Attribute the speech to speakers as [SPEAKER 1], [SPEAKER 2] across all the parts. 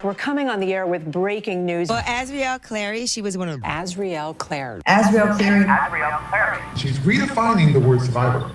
[SPEAKER 1] We're coming on the air with breaking news.
[SPEAKER 2] Well, Azriel Clary, she was one of
[SPEAKER 1] Azriel Clary.
[SPEAKER 3] Azriel Clary.
[SPEAKER 4] Azriel Clary.
[SPEAKER 5] She's redefining the word survivor.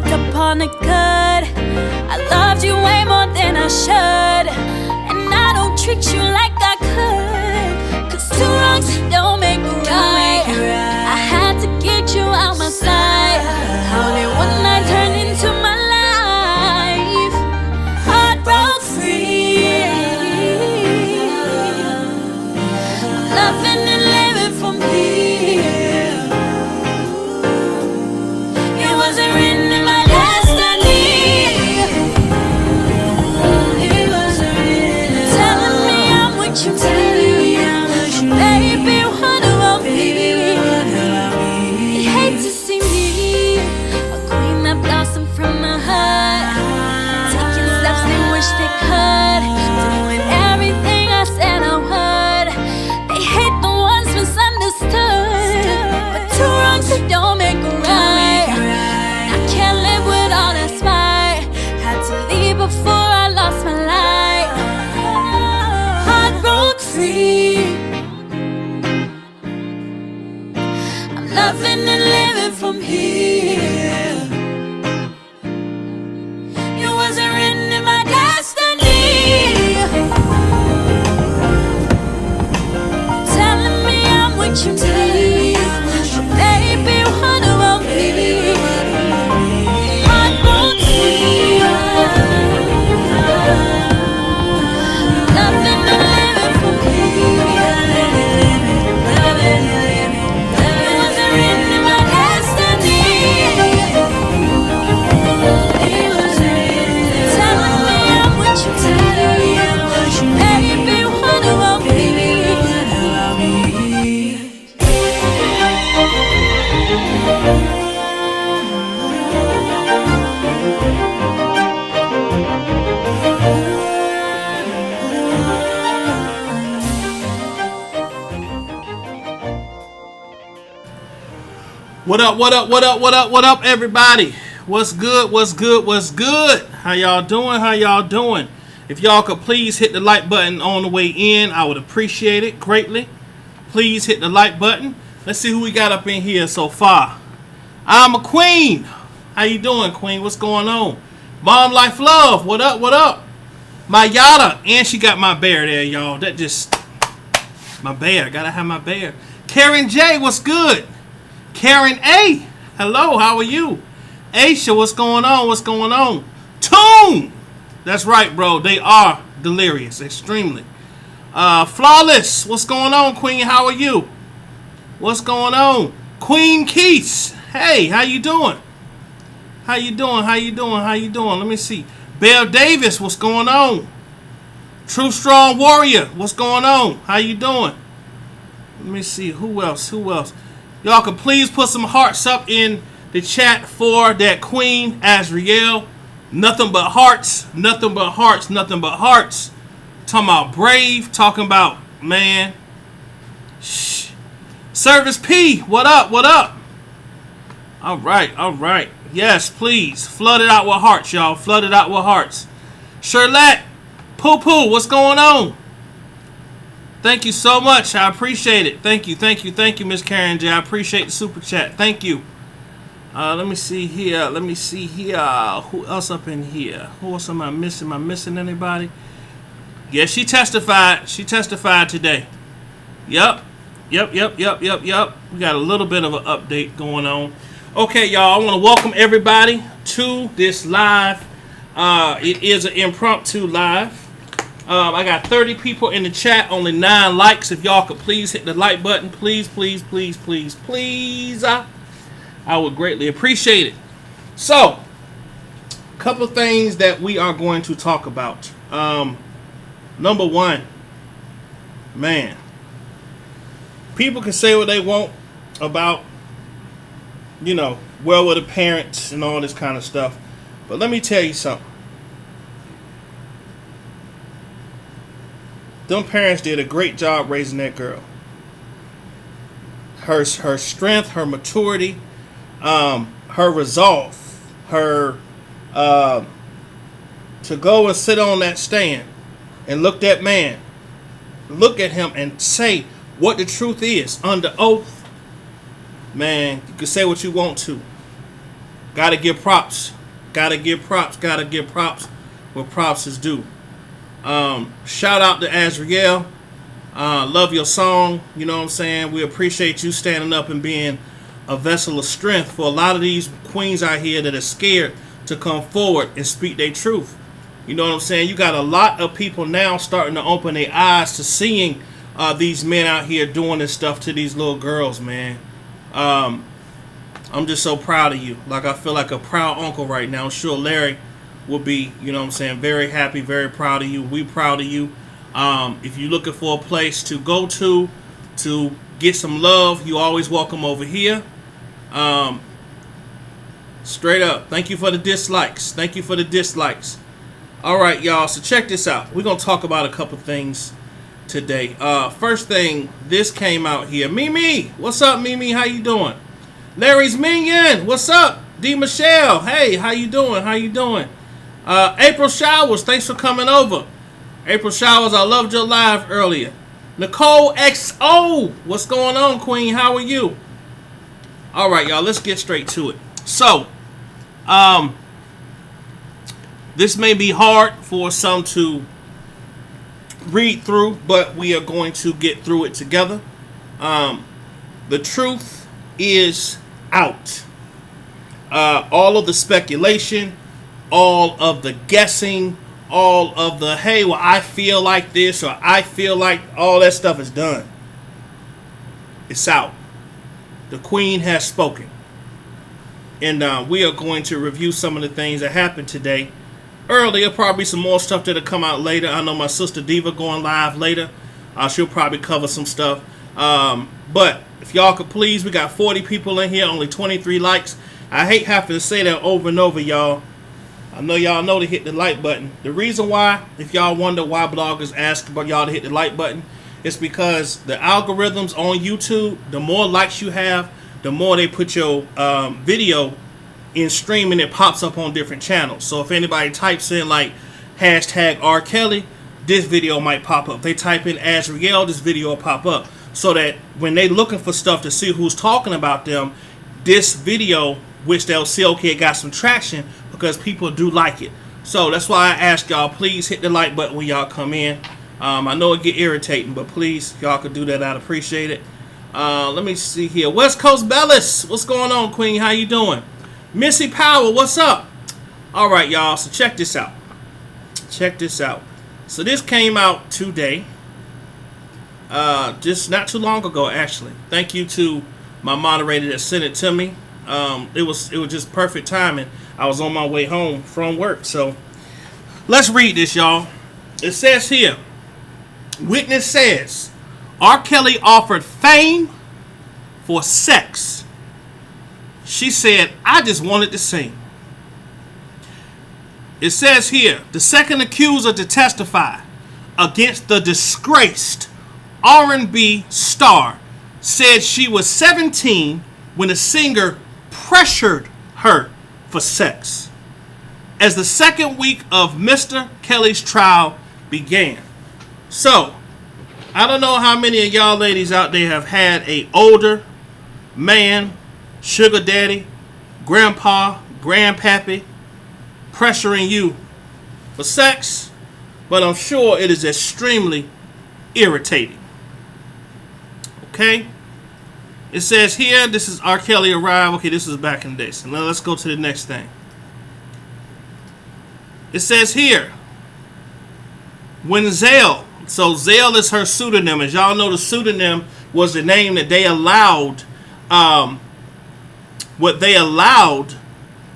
[SPEAKER 6] Upon a cut, I loved you way more than I should, and I don't treat you like I could, 'cause two wrongs don't make a right. I had to get you out my sight. How did one night turn into my life? Heart broke free, loving and living from here. It wasn't written in my loving and living from here. It wasn't written in my destiny. Telling me I'm what you need, baby, what about me? Heart broke free, loving and living from here.
[SPEAKER 7] What up, what up, what up, what up, what up, everybody? What's good, what's good, what's good? How y'all doing, how y'all doing? If y'all could please hit the like button on the way in, I would appreciate it greatly. Please hit the like button. Let's see who we got up in here so far. I'm a queen. How you doing, queen? What's going on? Mom Life Love, what up, what up? My Yada, and she got my bear there, y'all. That just, my bear, gotta have my bear. Karen J, what's good? Karen A, hello, how are you? Aisha, what's going on? What's going on? Tune! That's right, bro. They are delirious, extremely. Flawless, what's going on, Queen? How are you? What's going on? Queen Keys, hey, how you doing? How you doing? How you doing? How you doing? Let me see. Belle Davis, what's going on? True Strong Warrior, what's going on? How you doing? Let me see. Who else? Who else? Y'all can please put some hearts up in the chat for that Queen Azriel. Nothing but hearts. Nothing but hearts. Nothing but hearts. Talking about brave. Talking about, man. Shh. Service P. What up? What up? All right. All right. Yes, please. Flood it out with hearts, y'all. Flood it out with hearts. Shirlette. Poo Poo. What's going on? Thank you so much. I appreciate it. Thank you, thank you, thank you, Miss Karen J. I appreciate the super chat. Thank you. Let me see here. Let me see here. Who else up in here? Who else am I missing? Am I missing anybody? Yeah, she testified. She testified today. Yep. We got a little bit of an update going on. Okay, y'all, I want to welcome everybody to this live. It is an impromptu live. I got 30 people in the chat, only 9 likes. If y'all could please hit the like button, please, please, please, please, please. I would greatly appreciate it. So, a couple of things that we are going to talk about. Number one, man, people can say what they want about, you know, well with the parents and all this kind of stuff. But let me tell you something. Them parents did a great job raising that girl. Her strength, her maturity, her resolve, her to go and sit on that stand and look that man, look at him and say what the truth is under oath. Man, you can say what you want to. Gotta give props. Gotta give props. Gotta give props where props is due. Shout out to Azriel. Love your song. You know what I'm saying? We appreciate you standing up and being a vessel of strength for a lot of these queens out here that are scared to come forward and speak their truth. You know what I'm saying? You got a lot of people now starting to open their eyes to seeing these men out here doing this stuff to these little girls, man. I'm just so proud of you. Like, I feel like a proud uncle right now. I'm sure Larry will be, you know what I'm saying, very happy, very proud of you. We proud of you. If you're looking for a place to go to get some love, you always welcome over here. Straight up. Thank you for the dislikes. Thank you for the dislikes. All right, y'all. So check this out. We're going to talk about a couple things today. First thing, this came out here. Mimi, what's up, Mimi? How you doing? Larry's Minion, what's up? D Michelle, hey, how you doing? How you doing? April Showers, thanks for coming over. April Showers, I loved your live earlier. Nicole XO, what's going on, Queen? How are you? All right, y'all, let's get straight to it. So, this may be hard for some to read through, but we are going to get through it together. The truth is out. All of the speculation, all of the guessing, all of the, hey, well, I feel like this, or I feel like, all that stuff is done. It's out. The Queen has spoken. And we are going to review some of the things that happened today. Earlier, probably some more stuff that'll come out later. I know my sister Diva going live later. She'll probably cover some stuff. But if y'all could please, we got 40 people in here, only 23 likes. I hate having to say that over and over, y'all. I know y'all know to hit the like button. The reason why, if y'all wonder why bloggers ask about y'all to hit the like button, it's because the algorithms on YouTube, the more likes you have, the more they put your video in streaming. It pops up on different channels. So if anybody types in like hashtag R. Kelly, this video might pop up. They type in Azriel, this video will pop up. So that when they looking for stuff to see who's talking about them, this video, which they'll see, okay, it got some traction because people do like it. So that's why I ask y'all, please hit the like button when y'all come in. I know it get irritating, but please, y'all could do that. I'd appreciate it. Let me see here. West Coast Bellis, what's going on, Queen? How you doing? Missy Power, what's up? All right, y'all. So check this out. Check this out. So this came out today. Just not too long ago, actually. Thank you to my moderator that sent it to me. It was just perfect timing. I was on my way home from work. So let's read this, y'all. It says here, witness says, R. Kelly offered fame for sex. She said, I just wanted to sing. It says here, the second accuser to testify against the disgraced R&B star said she was 17 when the singer pressured her for sex. As the second week of Mr. Kelly's trial began. So, I don't know how many of y'all ladies out there have had a older man, sugar daddy, grandpa, grandpappy pressuring you for sex, but I'm sure it is extremely irritating. Okay? It says here, this is R. Kelly arrived. Okay, this was back in the day. So now let's go to the next thing. It says here, when Zell, so Zell is her pseudonym. As y'all know, the pseudonym was the name that they allowed,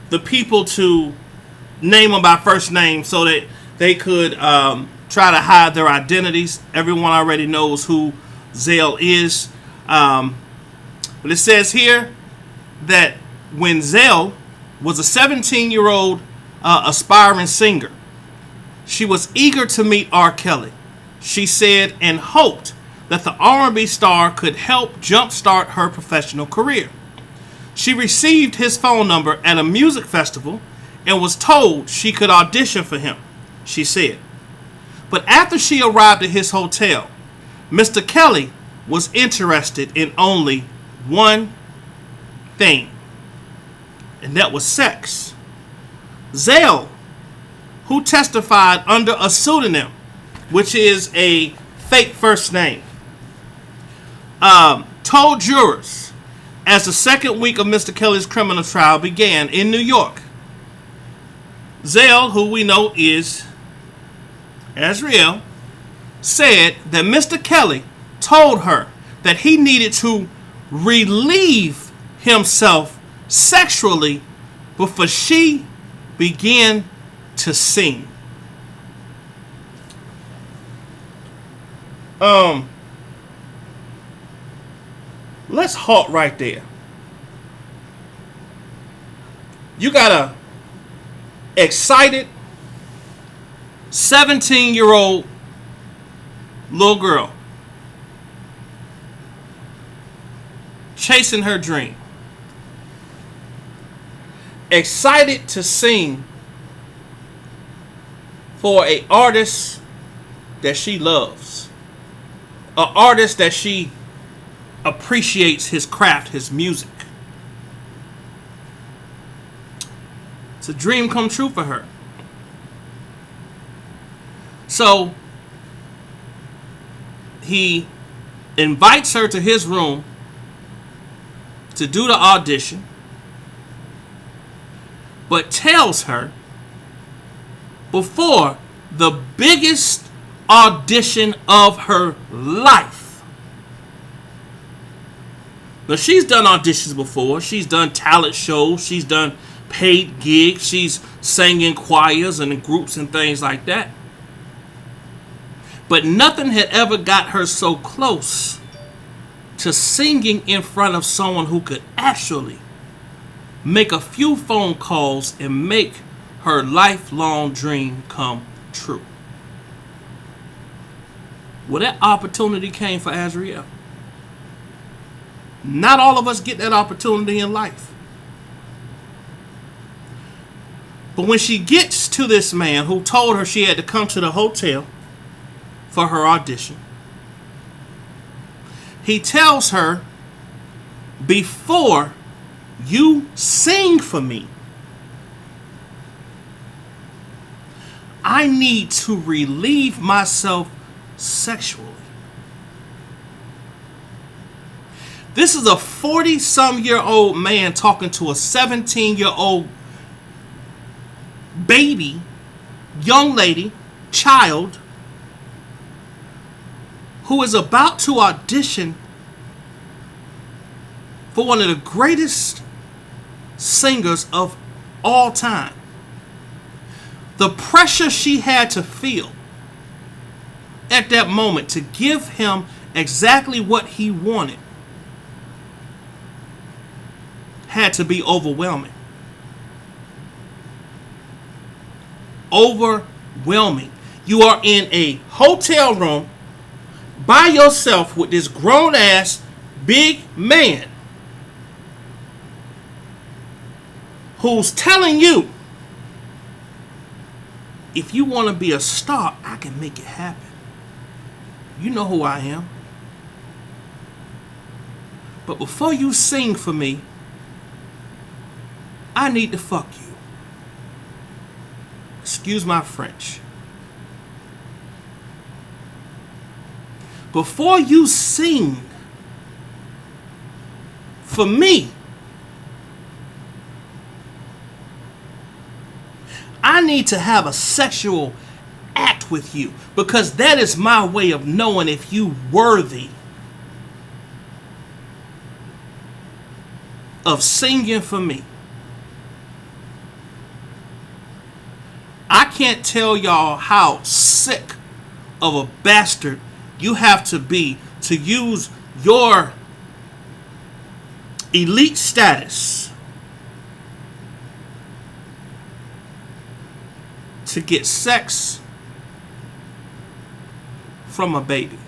[SPEAKER 7] the people to name them by first name so that they could try to hide their identities. Everyone already knows who Zell is. But it says here that when Zell was a 17-year-old aspiring singer, she was eager to meet R. Kelly. She said and hoped that the R&B star could help jumpstart her professional career. She received his phone number at a music festival and was told she could audition for him, she said. But after she arrived at his hotel, Mr. Kelly was interested in only one thing, and that was sex. Zell, who testified under a pseudonym, which is a fake first name, told jurors as the second week of Mr. Kelly's criminal trial began in New York. Zell, who we know is Azriel, said that Mr. Kelly told her that he needed to relieve himself sexually before she began to sing. Let's halt right there. You got a excited 17-year-old little girl chasing her dream, excited to sing for an artist that she loves, an artist that she appreciates his craft, his music. It's a dream come true for her. So he invites her to his room to do the audition, but tells her before the biggest audition of her life. Now, she's done auditions before. She's done talent shows. She's done paid gigs. She's sang in choirs and in groups and things like that. But nothing had ever got her so close to singing in front of someone who could actually make a few phone calls and make her lifelong dream come true. Well, that opportunity came for Azriel. Not all of us get that opportunity in life. But when she gets to this man who told her she had to come to the hotel for her audition, he tells her, before you sing for me, I need to relieve myself sexually. This is a 40-some-year-old man talking to a 17-year-old baby, young lady, child, who is about to audition for one of the greatest singers of all time. The pressure she had to feel at that moment to give him exactly what he wanted had to be overwhelming. Overwhelming. You are in a hotel room by yourself with this grown-ass big man who's telling you, if you want to be a star, I can make it happen. You know who I am. But before you sing for me, I need to fuck you. Excuse my French. Before you sing, for me, I need to have a sexual act with you, because that is my way of knowing if you worthy of singing for me. I can't tell y'all how sick of a bastard you have to be to use your elite status to get sex from a baby.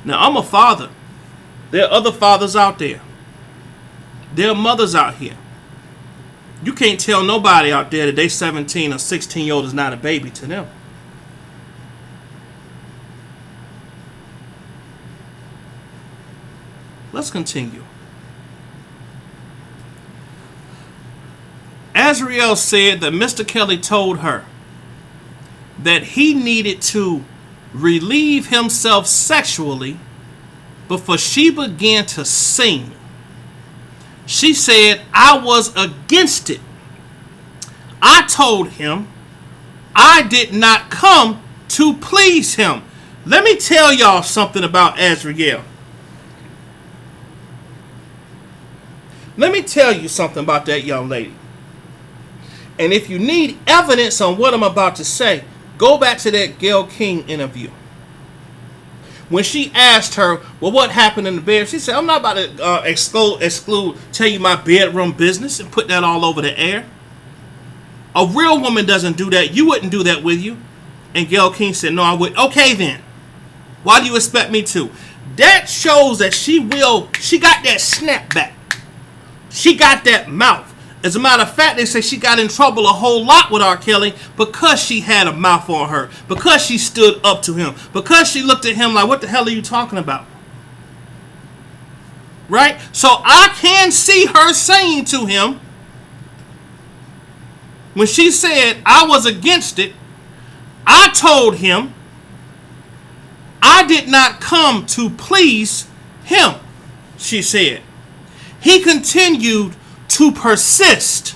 [SPEAKER 7] Now, I'm a father. There are other fathers out there. There are mothers out here. You can't tell nobody out there that they 17 or 16-year-old is not a baby to them. Let's continue. Azriel said that Mr. Kelly told her that he needed to relieve himself sexually before she began to sing. She said, I was against it. I told him I did not come to please him. Let me tell y'all something about Azriel. Let me tell you something about that young lady. And if you need evidence on what I'm about to say, go back to that Gayle King interview. When she asked her, well, what happened in the bed? She said, I'm not about to tell you my bedroom business and put that all over the air. A real woman doesn't do that. You wouldn't do that with you. And Gayle King said, no, I would. Okay, then. Why do you expect me to? That shows that she got that snapback. She got that mouth. As a matter of fact, they say she got in trouble a whole lot with R. Kelly because she had a mouth on her, because she stood up to him, because she looked at him like, what the hell are you talking about? Right? So I can see her saying to him, when she said, I was against it, I told him I did not come to please him, she said. He continued to persist,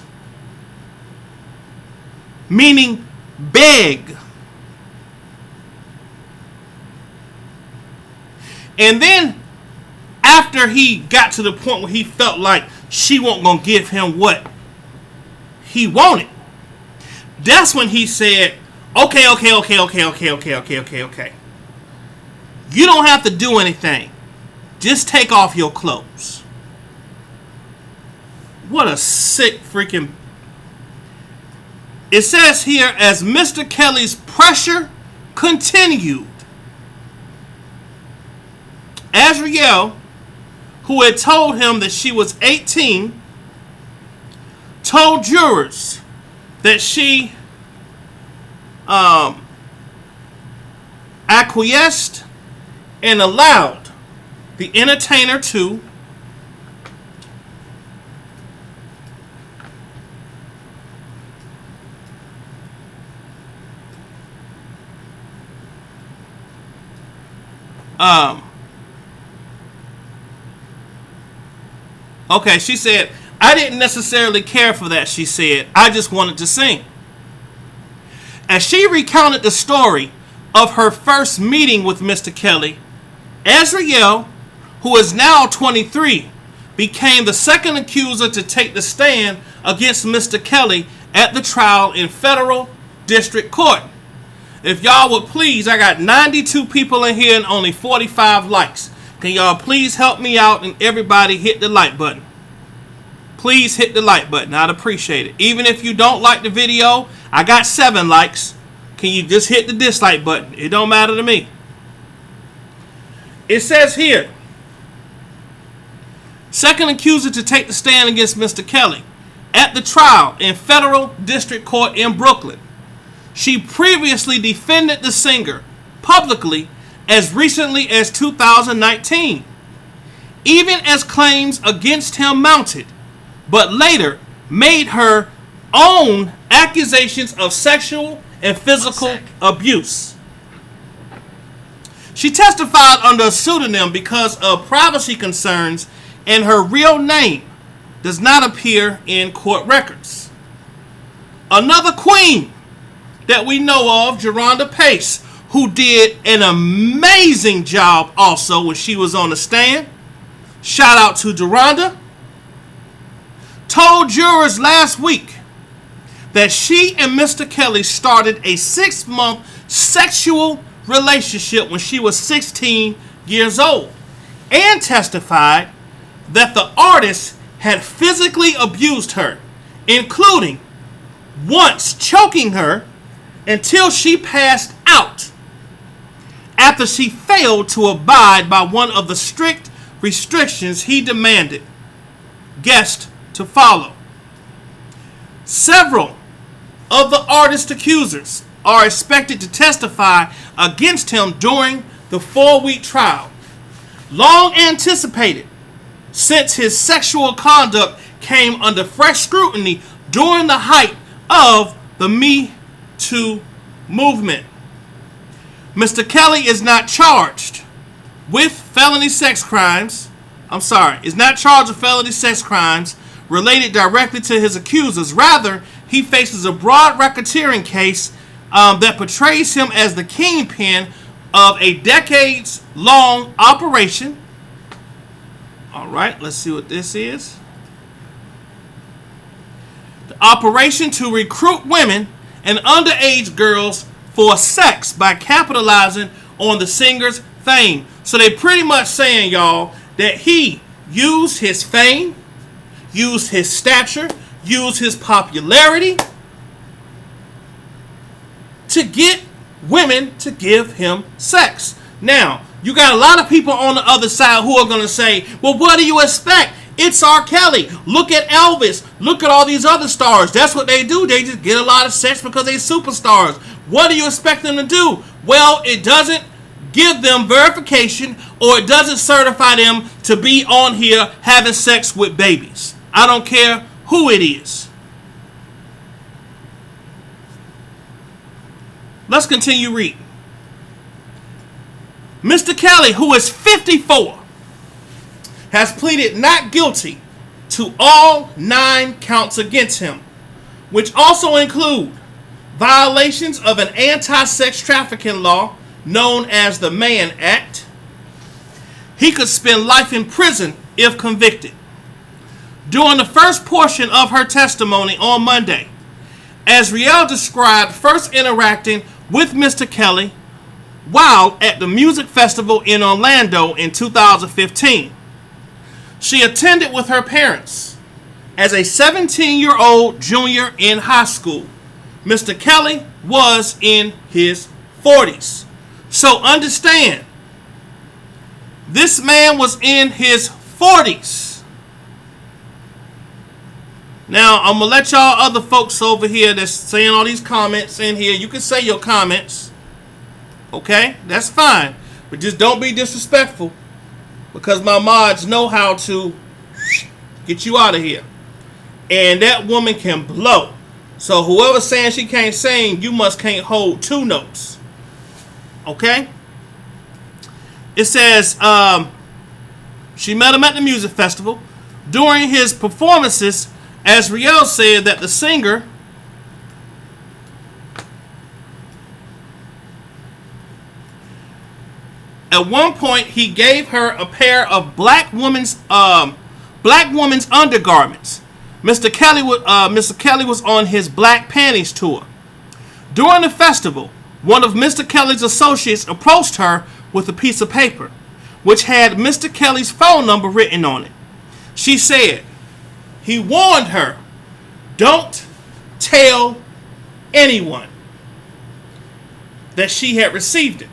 [SPEAKER 7] meaning beg. And then after he got to the point where he felt like she wasn't going to give him what he wanted, that's when he said, okay. You don't have to do anything. Just take off your clothes. What a sick freaking... It says here, as Mr. Kelly's pressure continued, Azriel, who had told him that she was 18, told jurors that she acquiesced and allowed the entertainer to okay, she said, I didn't necessarily care for that, she said. I just wanted to sing. As she recounted the story of her first meeting with Mr. Kelly, Azriel, who is now 23, became the second accuser to take the stand against Mr. Kelly at the trial in federal district court. If y'all would please, I got 92 people in here and only 45 likes. Can y'all please help me out and everybody hit the like button? Please hit the like button. I'd appreciate it. Even if you don't like the video, I got 7 likes. Can you just hit the dislike button? It don't matter to me. It says here, second accuser to take the stand against Mr. Kelly at the trial in federal district court in Brooklyn. She previously defended the singer publicly as recently as 2019, even as claims against him mounted, but later made her own accusations of sexual and physical abuse. She testified under a pseudonym because of privacy concerns, and her real name does not appear in court records. Another queen that we know of, Geronda Pace, who did an amazing job also when she was on the stand. Shout out to Geronda. Told jurors last week that she and Mr. Kelly started a 6-month sexual relationship when she was 16 years old, and testified that the artist had physically abused her, including once choking her until she passed out after she failed to abide by one of the strict restrictions he demanded guests to follow. Several of the artist's accusers are expected to testify against him during the 4-week trial, long anticipated since his sexual conduct came under fresh scrutiny during the height of the Me Too movement. Mr. Kelly is not charged with felony sex crimes. Is not charged with felony sex crimes related directly to his accusers. Rather, he faces a broad racketeering case that portrays him as the kingpin of a decades-long operation. All right, let's see what this is. The operation to recruit women and underage girls for sex by capitalizing on the singer's fame. So they pretty much saying, y'all, that he used his fame, used his stature, used his popularity to get women to give him sex. Now, you got a lot of people on the other side who are going to say, well, what do you expect? It's R. Kelly. Look at Elvis. Look at all these other stars. That's what they do. They just get a lot of sex because they're superstars. What do you expect them to do? Well, it doesn't give them verification, or it doesn't certify them to be on here having sex with babies. I don't care who it is. Let's continue reading. Mr. Kelly, who is 54, has pleaded not guilty to all 9 counts against him, which also include violations of an anti-sex trafficking law known as the Mann Act. He could spend life in prison if convicted. During the first portion of her testimony on Monday, Azriel described first interacting with Mr. Kelly while at the music festival in Orlando in 2015. She attended with her parents as a 17-year-old junior in high school. Mr. Kelly was in his 40s. So understand, this man was in his 40s. Now, I'm going to let y'all other folks over here that's saying all these comments in here, you can say your comments. Okay? That's fine. But just don't be disrespectful, because my mods know how to get you out of here. And that woman can blow. So whoever's saying she can't sing, you can't hold 2 notes. Okay? It says she met him at the music festival. During his performances, Azriel said that the singer at one point he gave her a pair of black woman's undergarments. Mr. Kelly was on his Black Panties tour. During the festival, one of Mr. Kelly's associates approached her with a piece of paper, which had Mr. Kelly's phone number written on it. She said he warned her, don't tell anyone that she had received it.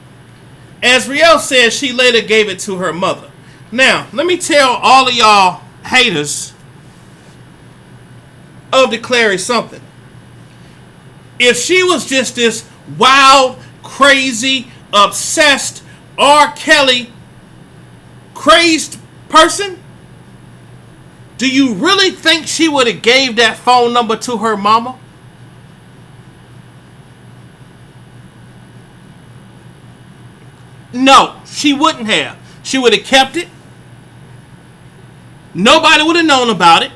[SPEAKER 7] Azriel said she later gave it to her mother. Now, let me tell all of y'all haters of the Clary something. If she was just this wild, crazy, obsessed, R. Kelly, crazed person, do you really think she would have gave that phone number to her mama? No, she wouldn't have. She would have kept it. Nobody would have known about it.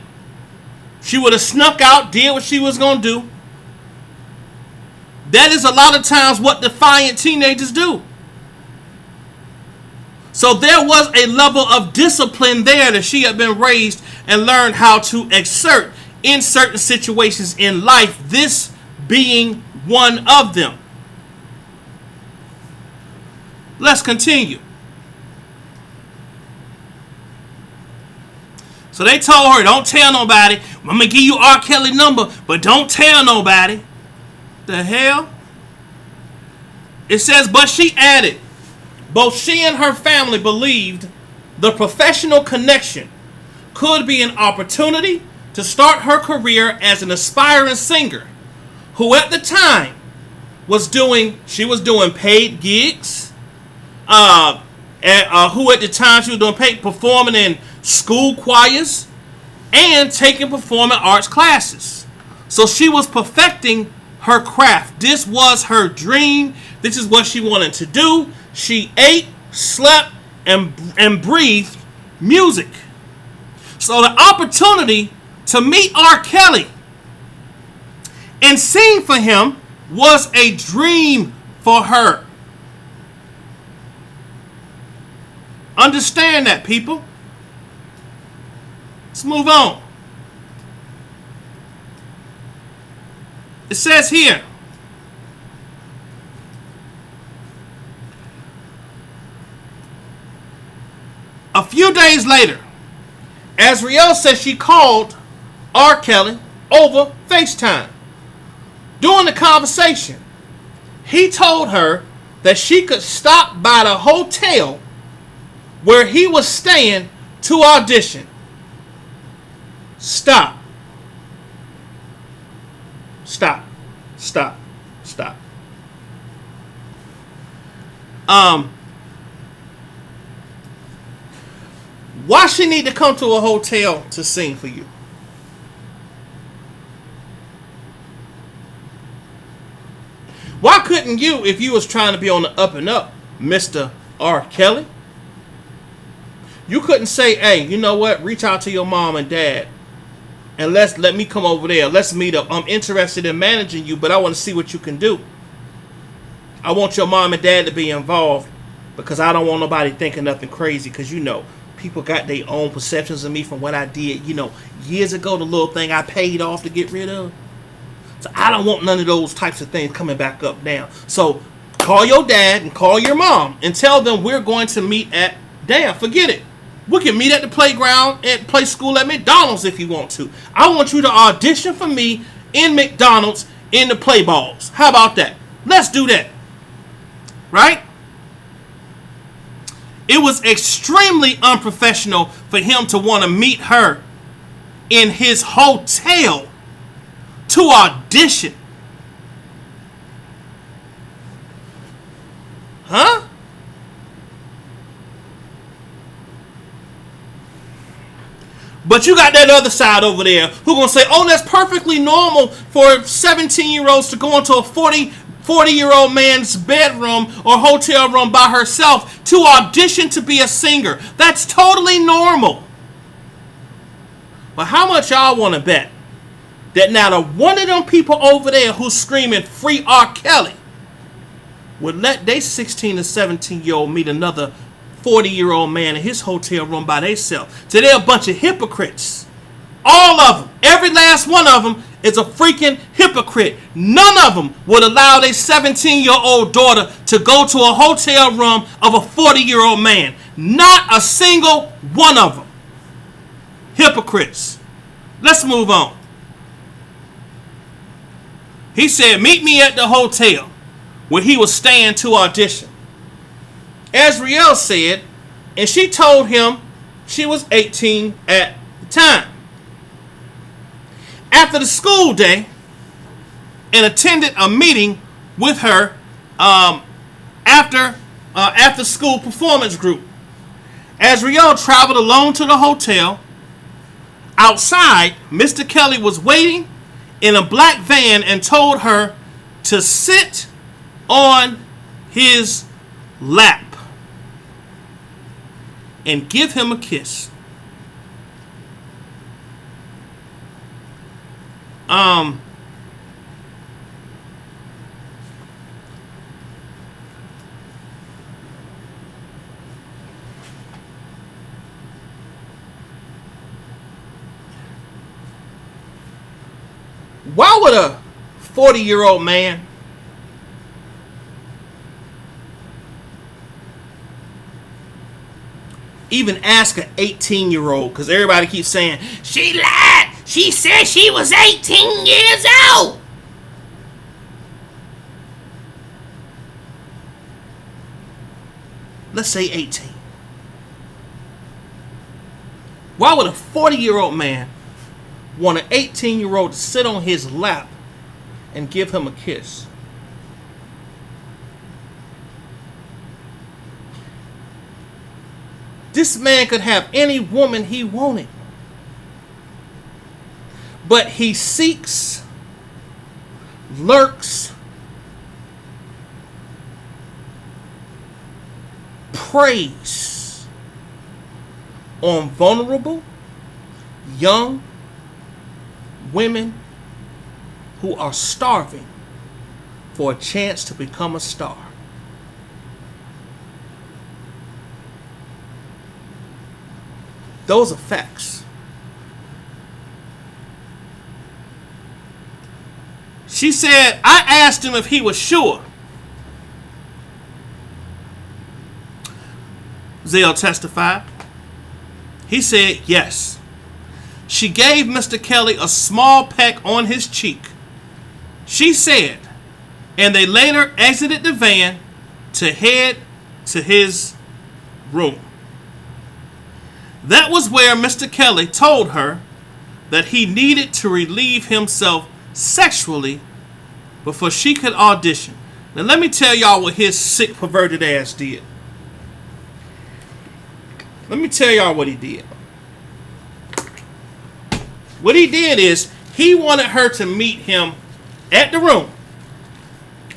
[SPEAKER 7] She would have snuck out, did what she was going to do. That is a lot of times what defiant teenagers do. So there was a level of discipline there that she had been raised and learned how to exert in certain situations in life, this being one of them. Let's continue. So they told her, don't tell nobody. I'm going to give you R. Kelly number, but don't tell nobody. The hell? It says, but she added, both she and her family believed the professional connection could be an opportunity to start her career as an aspiring singer who at the time was doing paid gigs, who at the time she was doing paid performing in school choirs and taking performing arts classes. So she was perfecting her craft. This was her dream. This is what she wanted to do. She ate, slept, and breathed music. So the opportunity to meet R. Kelly and sing for him was a dream for her. Understand that, people. Let's move on. It says here, a few days later, Azriel says she called R. Kelly over FaceTime. During the conversation, he told her that she could stop by the hotel where he was staying to audition. Stop. Stop. Stop. Stop. Why she need to come to a hotel to sing for you? Why couldn't you, if you was trying to be on the up and up, Mr. R. Kelly, you couldn't say, hey, you know what? Reach out to your mom and dad and let me come over there. Let's meet up. I'm interested in managing you, but I want to see what you can do. I want your mom and dad to be involved because I don't want nobody thinking nothing crazy because, you know, people got their own perceptions of me from what I did, you know, years ago, the little thing I paid off to get rid of. So I don't want none of those types of things coming back up now. So call your dad and call your mom and tell them we're going to meet at, forget it. We can meet at the playground and play school at McDonald's if you want to. I want you to audition for me in McDonald's in the play balls. How about that? Let's do that. Right? It was extremely unprofessional for him to want to meet her in his hotel to audition. Huh? But you got that other side over there who gonna say, oh, that's perfectly normal for 17-year-olds to go into a 40-year-old man's bedroom or hotel room by herself to audition to be a singer. That's totally normal. But how much y'all want to bet that not a one of them people over there who's screaming free R. Kelly would let they 16 or 17-year-old meet another 40-year-old man in his hotel room by themselves? So they're a bunch of hypocrites. All of them. Every last one of them is a freaking hypocrite. None of them would allow their 17-year-old daughter to go to a hotel room of a 40-year-old man. Not a single one of them. Hypocrites. Let's move on. He said, meet me at the hotel where he was staying to audition. Azriel said, and she told him she was 18 at the time. After the school day, and attended a meeting with her after school performance group. Azriel traveled alone to the hotel. Outside, Mr. Kelly was waiting in a black van and told her to sit on his lap. and give him a kiss. Why would a 40-year-old man even ask an 18-year-old? Because everybody keeps saying, she lied. She said she was 18 years old. Let's say 18. Why would a 40-year-old man want an 18-year-old to sit on his lap and give him a kiss? This man could have any woman he wanted. But he seeks, lurks, preys on vulnerable, young women who are starving for a chance to become a star. Those are facts. She said, I asked him if he was sure. Azriel testified. He said yes. She gave Mr. Kelly a small peck on his cheek. She said, and they later exited the van to head to his room. That was where Mr. Kelly told her that he needed to relieve himself sexually before she could audition. Now let me tell y'all what his sick, perverted ass did. Let me tell y'all what he did. What he did is he wanted her to meet him at the room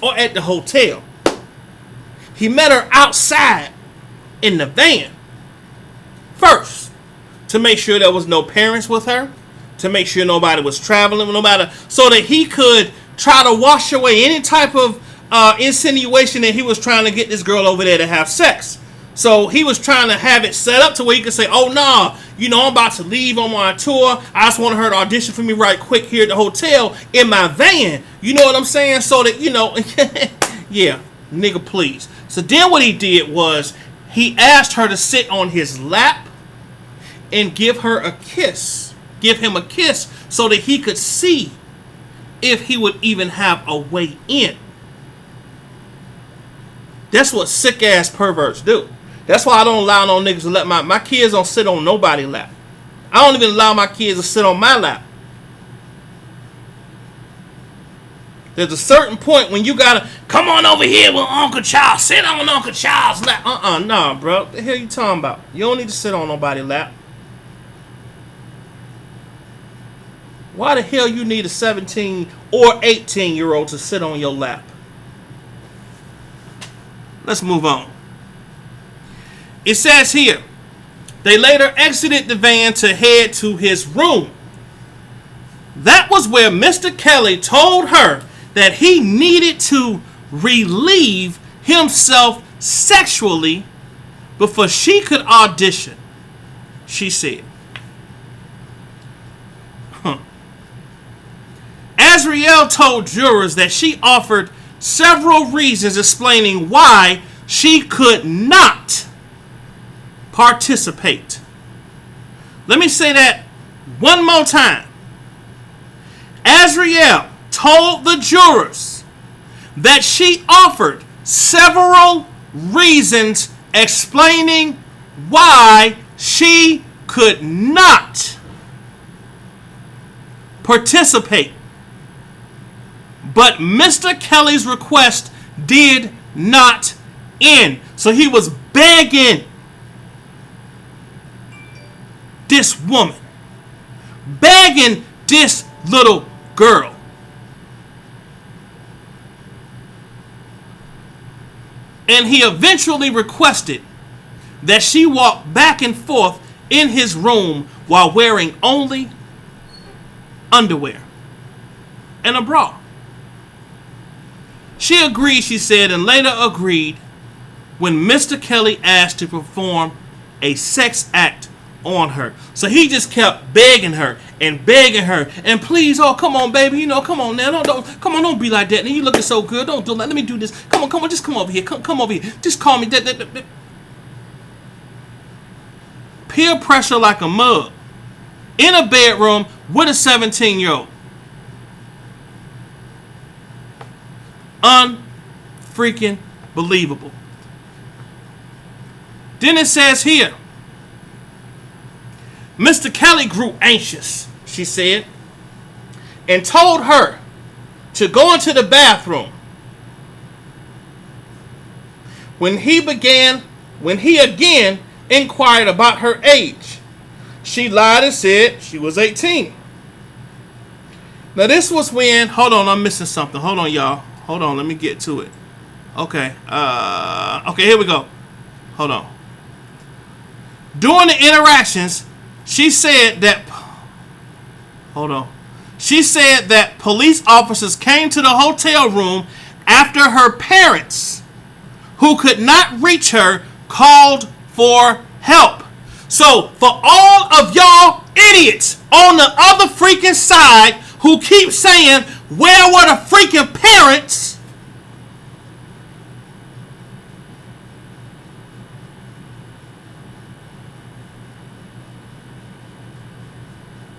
[SPEAKER 7] or at the hotel. He met her outside in the van first to make sure there was no parents with her, to make sure nobody was traveling, so that he could try to wash away any type of insinuation that he was trying to get this girl over there to have sex. So he was trying to have it set up to where he could say, oh, nah, I'm about to leave on my tour. I just want her to audition for me right quick here at the hotel in my van. You know what I'm saying? So that, yeah, nigga, please. So then what he did was he asked her to sit on his lap and give her a kiss. Give him a kiss so that he could see if he would even have a way in. That's what sick ass perverts do. That's why I don't allow no niggas to let my kids don't sit on nobody's lap. I don't even allow my kids to sit on my lap. There's a certain point when you gotta come on over here with Uncle Charles. Sit on Uncle Charles' lap. Nah, bro. What the hell you talking about? You don't need to sit on nobody's lap. Why the hell you need a 17 or 18-year-old to sit on your lap? Let's move on. It says here, they later exited the van to head to his room. That was where Mr. Kelly told her that he needed to relieve himself sexually before she could audition, she said. Azriel told jurors that she offered several reasons explaining why she could not participate. Let me say that one more time. Azriel told the jurors that she offered several reasons explaining why she could not participate. But Mr. Kelly's request did not end. So he was begging this woman, begging this little girl. And he eventually requested that she walked back and forth in his room while wearing only underwear and a bra. She agreed, she said, and later agreed when Mr. Kelly asked to perform a sex act on her. So he just kept begging her, and please, oh, come on, baby, you know, come on now, don't be like that. And you looking so good, don't do that. Let me do this. Come on, just come over here, come over here, just call me that. Peer pressure like a mug in a bedroom with a 17-year-old. Unfreaking believable. Then it says here, Mr. Kelly grew anxious, she said, and told her to go into the bathroom. When he again inquired about her age, she lied and said she was 18. Now this was when, hold on, I'm missing something. Hold on, y'all. Hold on, let me get to it. Okay, here we go. Hold on. During the interactions, she said that police officers came to the hotel room after her parents, who could not reach her, called for help. So for all of y'all idiots on the other freaking side who keep saying, where were the freaking parents?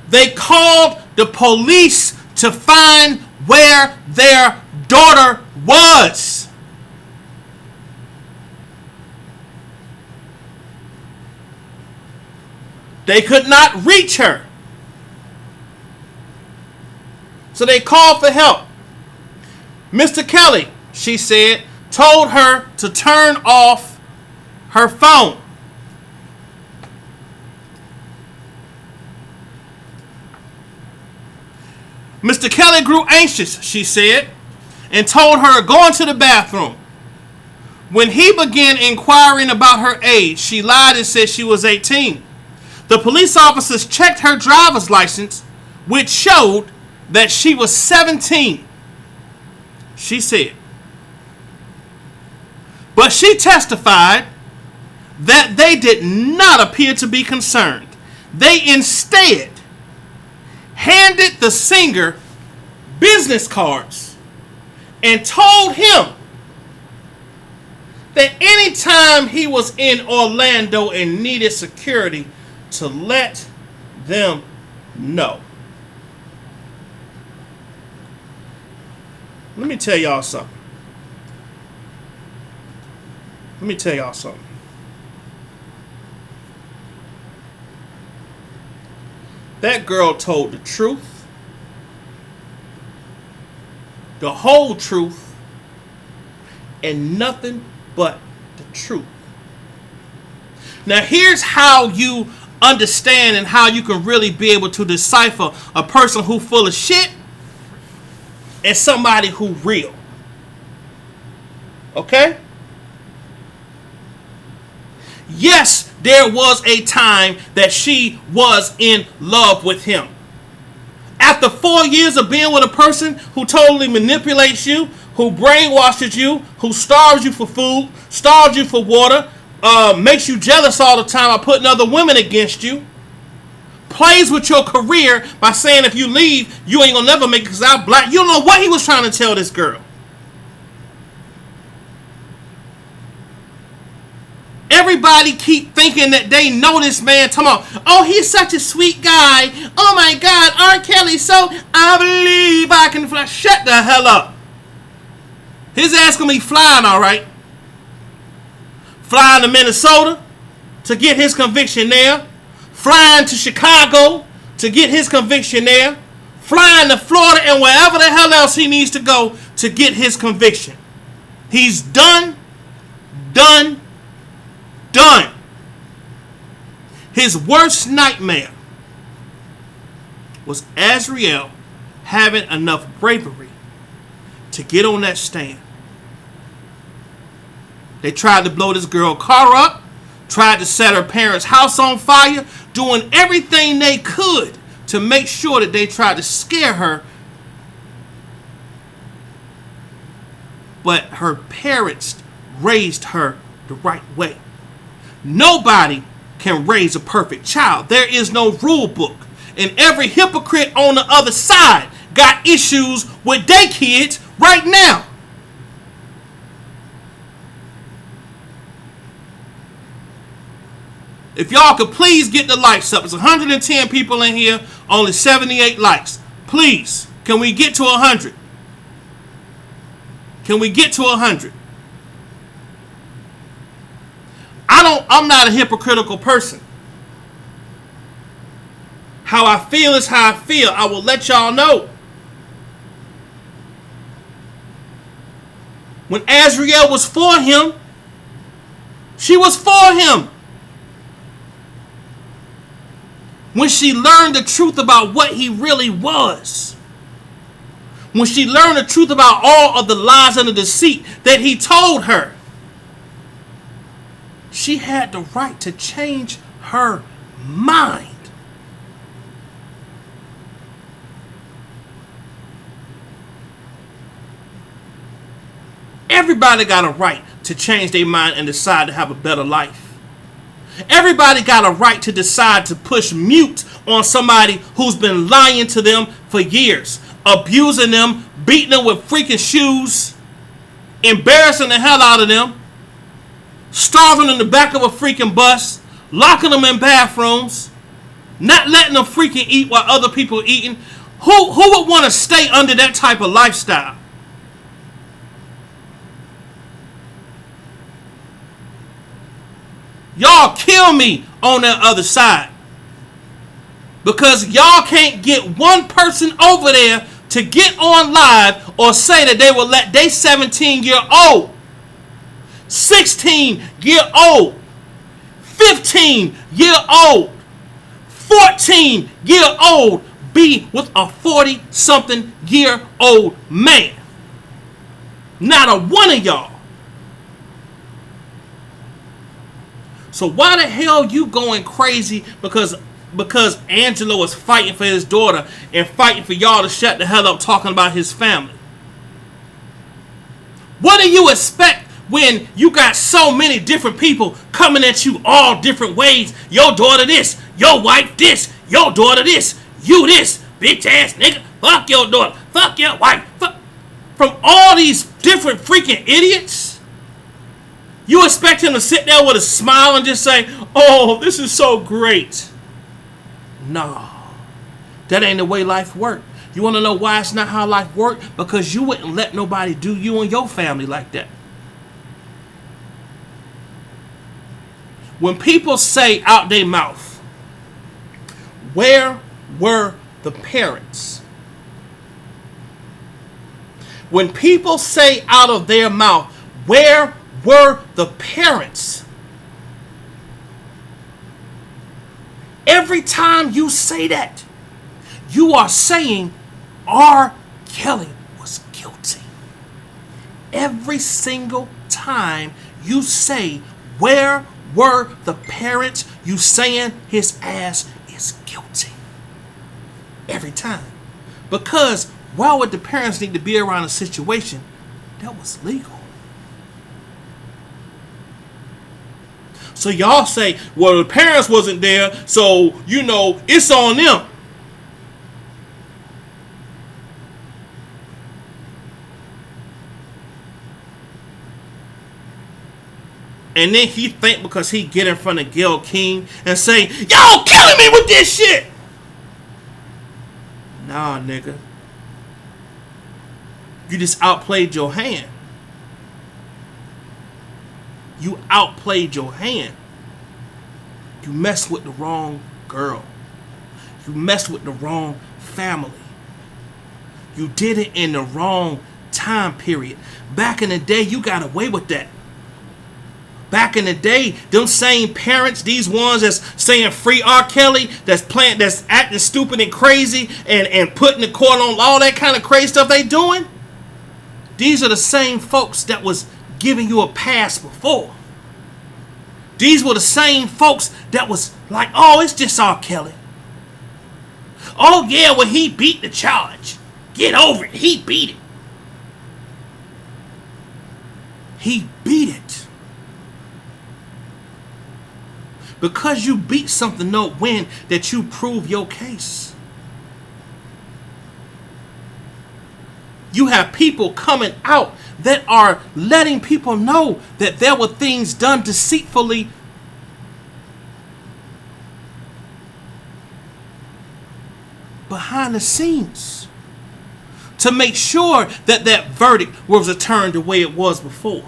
[SPEAKER 7] They called the police to find where their daughter was. They could not reach her. So they called for help. Mr. Kelly, she said, told her to turn off her phone. Mr. Kelly grew anxious, she said, and told her to go into the bathroom. When he began inquiring about her age, she lied and said she was 18. The police officers checked her driver's license, which showed that she was 17, she said. But she testified that they did not appear to be concerned. They instead handed the singer business cards and told him that anytime he was in Orlando and needed security, to let them know. Let me tell y'all something. That girl told the truth, the whole truth, and nothing but the truth. Now here's how you understand and how you can really be able to decipher a person who full of shit and somebody who real. Okay? Yes, there was a time that she was in love with him. After 4 years of being with a person who totally manipulates you, who brainwashes you, who starves you for food, starves you for water, makes you jealous all the time by putting other women against you, plays with your career by saying if you leave, you ain't gonna never make it because I'm black. You don't know what he was trying to tell this girl. Everybody keep thinking that they know this man. Talking about, oh, he's such a sweet guy. Oh my God, R. Kelly. So I believe I can fly. Shut the hell up. His ass gonna be flying, all right. Flying to Minnesota to get his conviction there. Flying to Chicago to get his conviction there. Flying to Florida and wherever the hell else he needs to go to get his conviction. He's done. His worst nightmare was Azriel having enough bravery to get on that stand. They tried to blow this girl's car up, tried to set her parents' house on fire, doing everything they could to make sure that they tried to scare her. But her parents raised her the right way. Nobody can raise a perfect child. There is no rule book. And every hypocrite on the other side got issues with their kids right now. If y'all could please get the likes up. It's 110 people in here, only 78 likes. Please, can we get to 100? Can we get to 100? I'm not a hypocritical person. How I feel is how I feel. I will let y'all know. When Azriel was for him, she was for him. When she learned the truth about what he really was. When she learned the truth about all of the lies and the deceit that he told her. She had the right to change her mind. Everybody got a right to change their mind and decide to have a better life. Everybody got a right to decide to push mute on somebody who's been lying to them for years, abusing them, beating them with freaking shoes, embarrassing the hell out of them, starving in the back of a freaking bus, locking them in bathrooms, not letting them freaking eat while other people are eating. Who would want to stay under that type of lifestyle? Y'all kill me on that other side. Because y'all can't get one person over there to get on live or say that they will let they 17-year-old, 16-year-old, 15-year-old, 14-year-old be with a 40-something-year-old man. Not a one of y'all. So why the hell you going crazy because Angelo is fighting for his daughter and fighting for y'all to shut the hell up talking about his family? What do you expect when you got so many different people coming at you all different ways? Your daughter this, your wife this, your daughter this, you this, bitch ass nigga, fuck your daughter, fuck your wife, fuck. From all these different freaking idiots? You expect him to sit there with a smile and just say, oh, this is so great. No, that ain't the way life works. You want to know why it's not how life works? Because you wouldn't let nobody do you and your family like that. When people say out their mouth, where were the parents? When people say out of their mouth, where were the parents? Every time you say that, you are saying R. Kelly was guilty. Every single time you say, where were the parents, you saying his ass is guilty. Every time. Because why would the parents need to be around a situation that was legal? So y'all say, well, the parents wasn't there, so, you know, it's on them. And then he think because he get in front of Gayle King and say, y'all killing me with this shit. Nah, nigga. You just outplayed your hand. You outplayed your hand. You messed with the wrong girl. You messed with the wrong family. You did it in the wrong time period. Back in the day, you got away with that. Back in the day, them same parents, these ones that's saying free R. Kelly, that's acting stupid and crazy and putting the court on all that kind of crazy stuff they doing. These are the same folks that was giving you a pass before. These were the same folks that was like, oh, it's just R. Kelly. Oh, yeah, well, he beat the charge. Get over it. He beat it. He beat it. Because you beat something, don't win that you prove your case. You have people coming out that are letting people know that there were things done deceitfully behind the scenes to make sure that that verdict was returned the way it was before.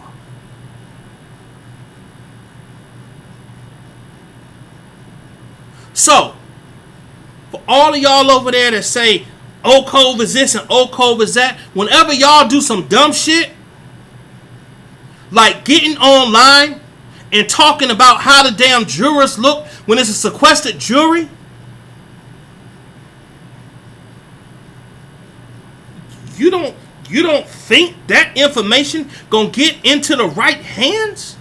[SPEAKER 7] So, for all of y'all over there that say, Old Cove is this and Old Cove is that, whenever y'all do some dumb shit, like getting online and talking about how the damn jurors look when it's a sequestered jury, you don't think that information gonna get into the right hands?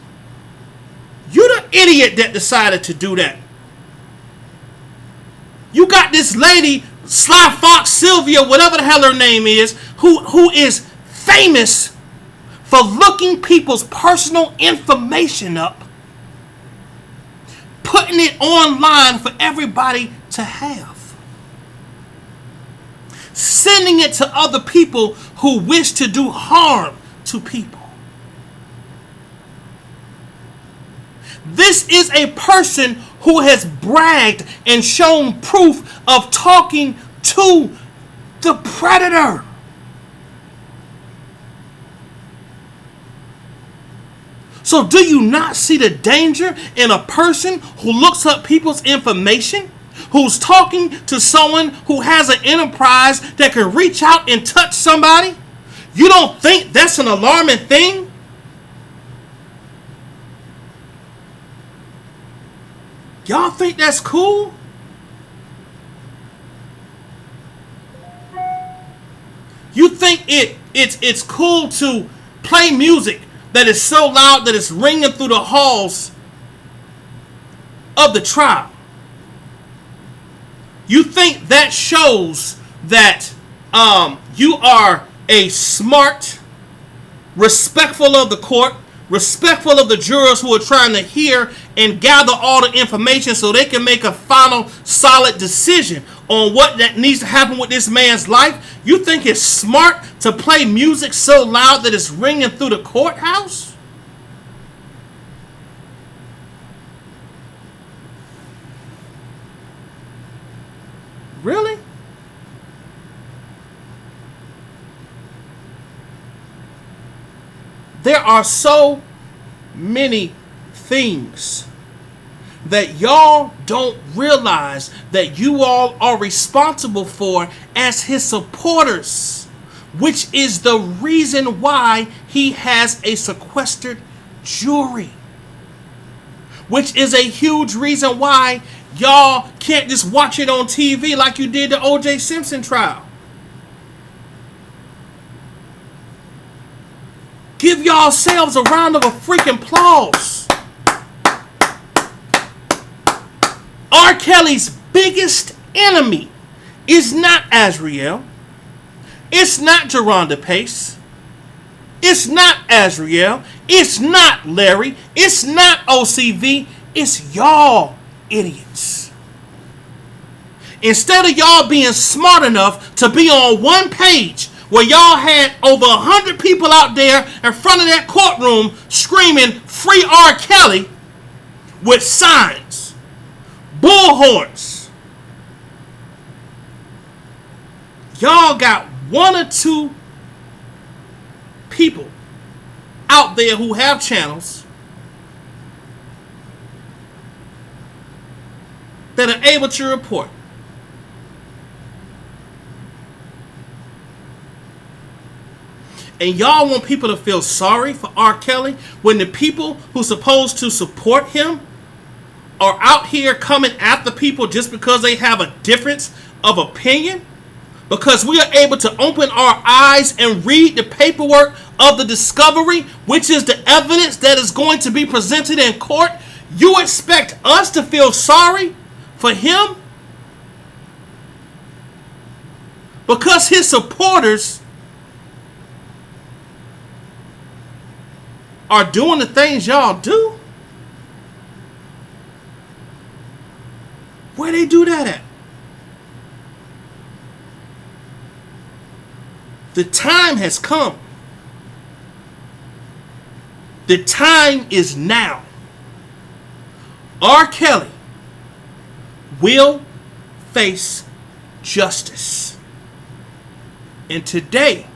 [SPEAKER 7] You the idiot that decided to do that. You got this lady, Sly Fox Sylvia, whatever the hell her name is, who is famous for looking people's personal information up, putting it online for everybody to have, sending it to other people who wish to do harm to people. This is a person who has bragged and shown proof of talking to the predator. So do you not see the danger in a person who looks up people's information, who's talking to someone who has an enterprise that can reach out and touch somebody? You don't think that's an alarming thing? Y'all think that's cool? You think it's cool to play music that is so loud that it's ringing through the halls of the trial? You think that shows that you are a smart, respectful of the court, respectful of the jurors who are trying to hear and gather all the information so they can make a final solid decision on what that needs to happen with this man's life? You think it's smart to play music so loud that it's ringing through the courthouse? Really? There are so many things that y'all don't realize that you all are responsible for as his supporters, which is the reason why he has a sequestered jury, which is a huge reason why y'all can't just watch it on TV like you did the O.J. Simpson trial. Give yourselves a round of a freaking applause. R. Kelly's biggest enemy is not Azriel. It's not Geronda Pace. It's not Azriel. It's not Larry. It's not OCV. It's y'all idiots. Instead of y'all being smart enough to be on one page where y'all had over 100 people out there in front of that courtroom screaming, "Free R. Kelly," with signs, bullhorns. Y'all got one or two people out there who have channels that are able to report. And y'all want people to feel sorry for R. Kelly when the people who's supposed to support him are out here coming after people just because they have a difference of opinion? Because we are able to open our eyes and read the paperwork of the discovery, which is the evidence that is going to be presented in court. You expect us to feel sorry for him? Because his supporters are doing the things y'all do? Where they do that at? The time has come. The time is now. R. Kelly will face justice. And today,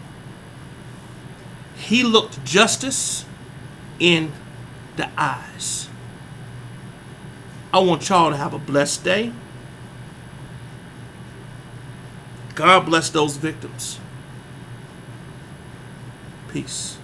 [SPEAKER 7] he looked justice in the eyes. I want y'all to have a blessed day. God bless those victims. Peace.